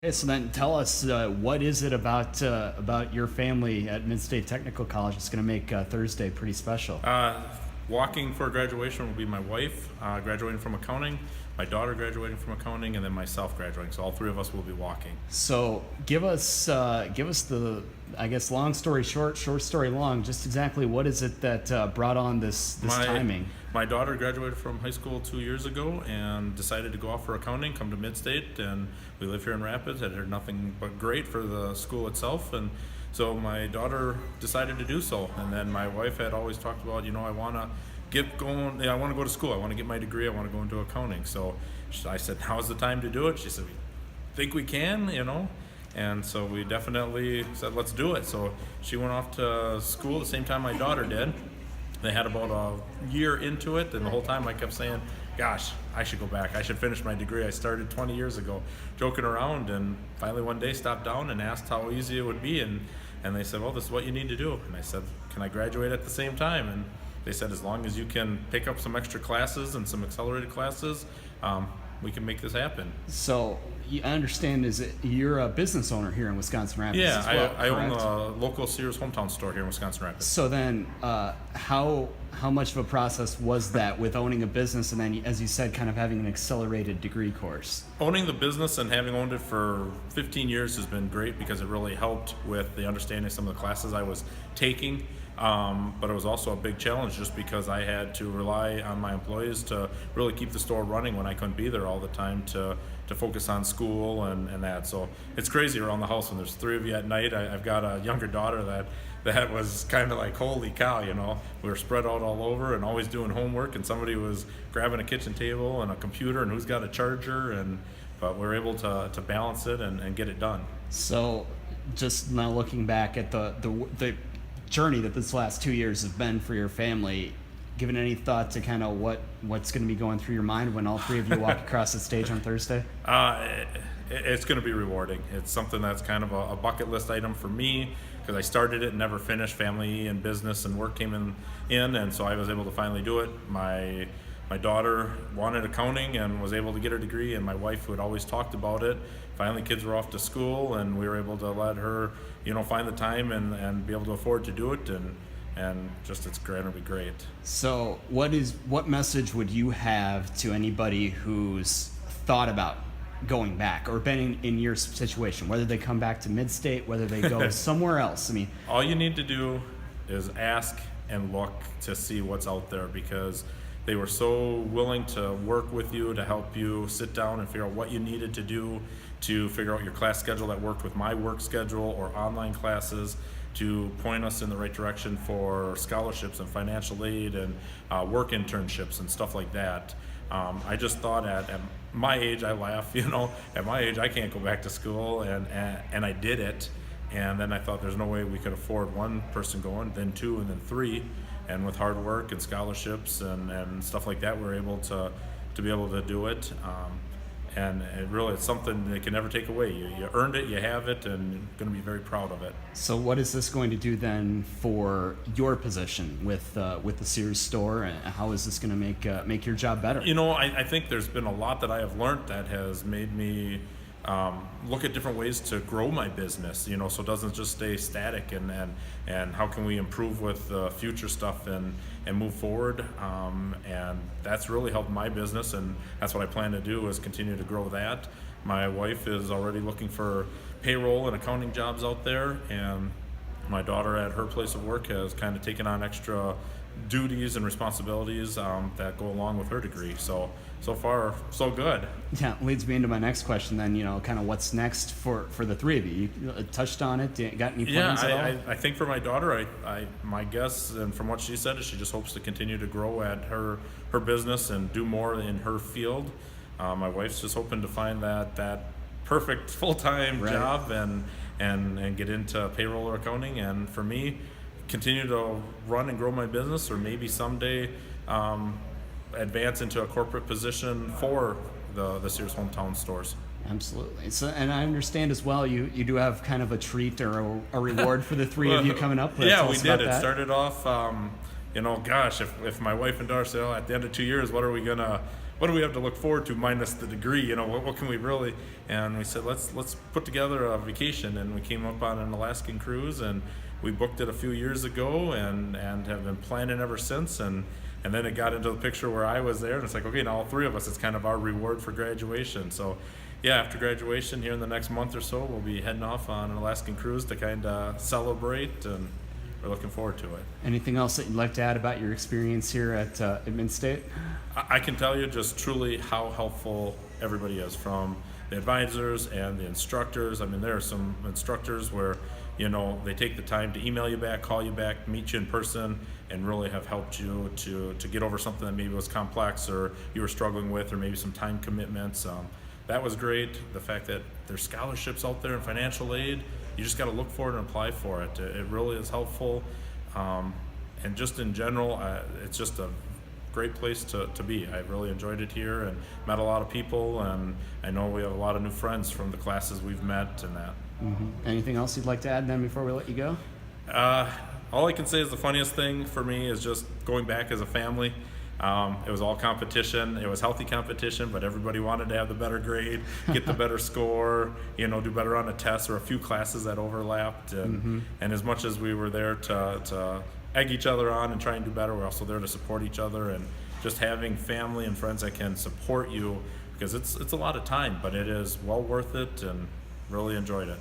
Okay, so then tell us, what is it about your family at Mid-State Technical College that's going to make Thursday pretty special? Walking for graduation will be my wife graduating from accounting, my daughter graduating from accounting, and then myself graduating. So all three of us will be walking. So give us the, I guess, long story short, short story long. Just exactly what is it that brought on this timing? My daughter graduated from high school 2 years ago and decided to go off for accounting, come to Mid-State, and we live here in Rapids. I'd heard nothing but great for the school itself, and so my daughter decided to do so. And then my wife had always talked about, I want to get going. I want to go to school. I want to get my degree. I want to go into accounting. So I said, now's the time to do it. She said, we think we can, And so we definitely said, let's do it. So she went off to school the same time my daughter did. They had about a year into it, and the whole time I kept saying, gosh, I should go back. I should finish my degree. I started 20 years ago, joking around, and finally one day stopped down and asked how easy it would be, and they said, well, this is what you need to do. And I said, can I graduate at the same time? And they said, as long as you can pick up some extra classes and some accelerated classes, we can make this happen. So I understand you're a business owner here in Wisconsin Rapids as well, I own a local Sears hometown store here in Wisconsin Rapids. So then how much of a process was that with owning a business and then, as you said, kind of having an accelerated degree course? Owning the business and having owned it for 15 years has been great because it really helped with the understanding of some of the classes I was taking. But it was also a big challenge just because I had to rely on my employees to really keep the store running when I couldn't be there all the time to focus on school and that. So it's crazy around the house when there's three of you at night. I've got a younger daughter that was kind of like, holy cow, we were spread out all over and always doing homework, and somebody was grabbing a kitchen table and a computer and who's got a charger, but we're able to balance it and get it done. So just now looking back at the journey that this last 2 years have been for your family, given any thought to kind of what's going to be going through your mind when all three of you walk across the stage on Thursday? It's going to be rewarding. It's something that's kind of a bucket list item for me because I started it and never finished. Family and business and work came in, and so I was able to finally do it. My daughter wanted accounting and was able to get her degree, and my wife, who had always talked about it, finally kids were off to school, and we were able to let her, find the time and be able to afford to do it, and just it's going to be great. So what message would you have to anybody who's thought about going back or been in your situation, whether they come back to Mid-State, whether they go somewhere else? I mean, all you need to do is ask and look to see what's out there, because they were so willing to work with you, to help you sit down and figure out what you needed to do, to figure out your class schedule that worked with my work schedule or online classes, to point us in the right direction for scholarships and financial aid and work internships and stuff like that. I just thought at my age, I laugh, at my age I can't go back to school, and I did it. And then I thought there's no way we could afford one person going, then two, and then three. And with hard work and scholarships and stuff like that, we're able to be able to do it. And it's something they can never take away. You earned it, you have it, and you're going to be very proud of it. So what is this going to do then for your position with the Sears store, and how is this going to make your job better? I think there's been a lot that I have learned that has made me look at different ways to grow my business, so it doesn't just stay static, and how can we improve with future stuff and move forward, and that's really helped my business, and that's what I plan to do, is continue to grow that. My wife is already looking for payroll and accounting jobs out there, and my daughter at her place of work has kind of taken on extra duties and responsibilities that go along with her degree. So far, so good. Yeah, leads me into my next question then, kind of what's next for the three of you. You touched on it. Got any plans at all? I think for my daughter, my guess, and from what she said, is she just hopes to continue to grow at her business and do more in her field. My wife's just hoping to find that perfect full-time job and get into payroll or accounting. And for me, continue to run and grow my business, or maybe someday advance into a corporate position for the Sears hometown stores. Absolutely. So, and I understand as well, you do have kind of a treat or a reward for the three of you coming up. Yeah, we did. It started off, gosh, if my wife and daughter say, at the end of 2 years, what are we gonna what do we have to look forward to minus the degree? You know, what can we really? And we said, let's put together a vacation, and we came up on an Alaskan cruise, and we booked it a few years ago, and have been planning ever since. And then it got into the picture where I was there, and it's like, okay, now all three of us, it's kind of our reward for graduation. So, yeah, after graduation here in the next month or so, we'll be heading off on an Alaskan cruise to kind of celebrate, and we're looking forward to it. Anything else that you'd like to add about your experience here at Mid-State? I can tell you just truly how helpful everybody is, from the advisors and the instructors. I mean, there are some instructors where, you know, they take the time to email you back, call you back, meet you in person, and really have helped you to get over something that maybe was complex or you were struggling with, or maybe some time commitments. That was great. The fact that there's scholarships out there and financial aid, you just got to look for it and apply for it. It really is helpful. And just in general, it's just a great place to be. I really enjoyed it here and met a lot of people, and I know we have a lot of new friends from the classes we've met and that. Mm-hmm. Anything else you'd like to add then before we let you go? All I can say is the funniest thing for me is just going back as a family. It was all competition. It was healthy competition, but everybody wanted to have the better grade, get the better score, you know, do better on a test, or a few classes that overlapped. And as much as we were there to egg each other on and try and do better, we're also there to support each other, and just having family and friends that can support you, because it's a lot of time, but it is well worth it, and really enjoyed it.